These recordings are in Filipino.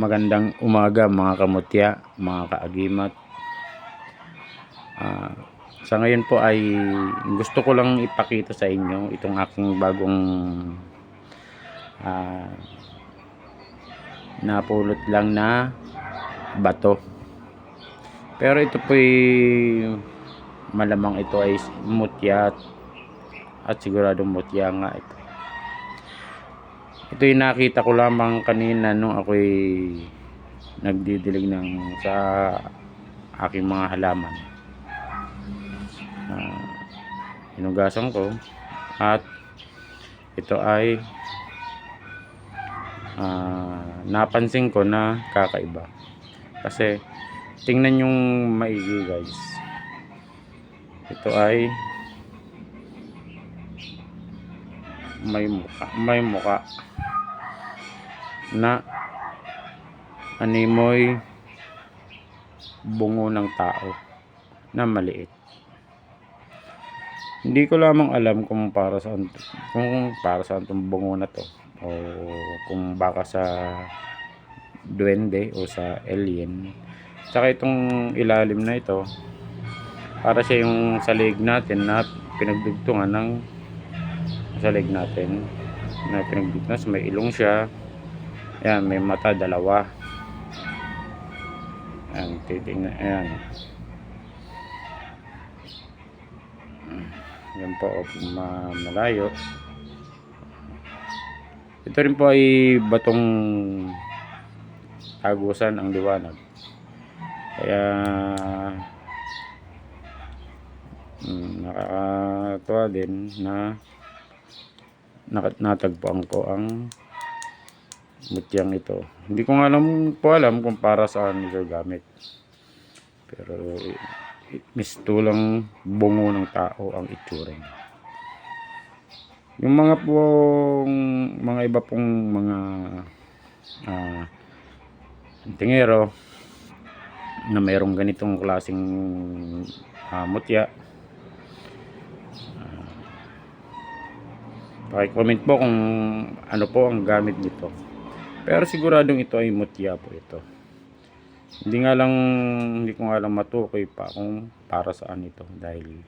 Magandang umaga mga kamutya, mga kaagimat. Sa ngayon po ay gusto ko lang ipakita sa inyo itong aking bagong napulot lang na bato. Pero ito po malamang ito ay mutya at siguradong mutya nga ito. Ito yung nakita ko lamang kanina nung ako'y nagdidilig sa aking mga halaman. Hinugasan ko at ito ay napansin ko na kakaiba. Kasi tingnan yung maigi guys. Ito ay may muka na animoy bungo ng tao na maliit. Hindi ko lamang alam kung para saan tong bungo na to, o kung baka sa duwende o sa alien. Saka itong ilalim na ito, para siya yung salig natin na pinagdugtungan ng salig natin na pinagdugtungan. May ilong siya. Ayan, may mata dalawa. Ayan, titingnan. Ayan. Yan po, malayo. Ito rin po ay batong tagusan ang liwanag. Kaya nakakatuwa din na natagpuan ko ang mutyang ito. Hindi ko alam kung para saan ito gamit. Pero mistulang bungo ng tao ang itsura niya. Yung mga iba pong mga tingero na mayroong ganitong klaseng mutya, paki-comment po kung ano po ang gamit nito. Pero siguradong ito ay mutya po ito. Hindi ko nga lang matukoy pa kung para saan ito, dahil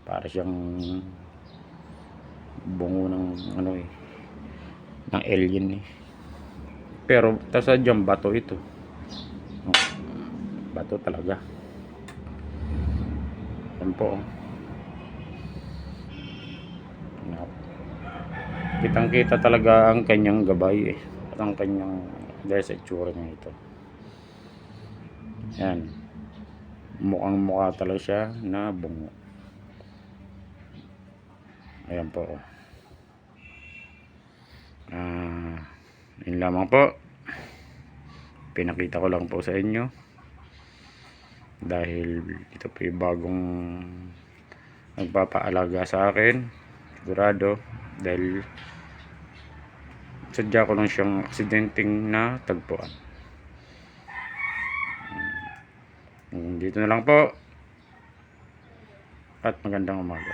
para siyang bungo ng ng alien Pero tasadyang bato ito. Bato talaga. Yan po. Kitang-kita talaga ang kanyang gabay at ang kanyang dahil sa itsura niya ito. Yan. Mukhang mukha talaga siya na bungo. Ayan po. Yun lamang po. Pinakita ko lang po sa inyo. Dahil ito po yung bagong nagpapaalaga sa akin. Sigurado. Dahil sadya ko lang siyang aksidenteng na tagpuan. Dito na lang po. At magandang umaga.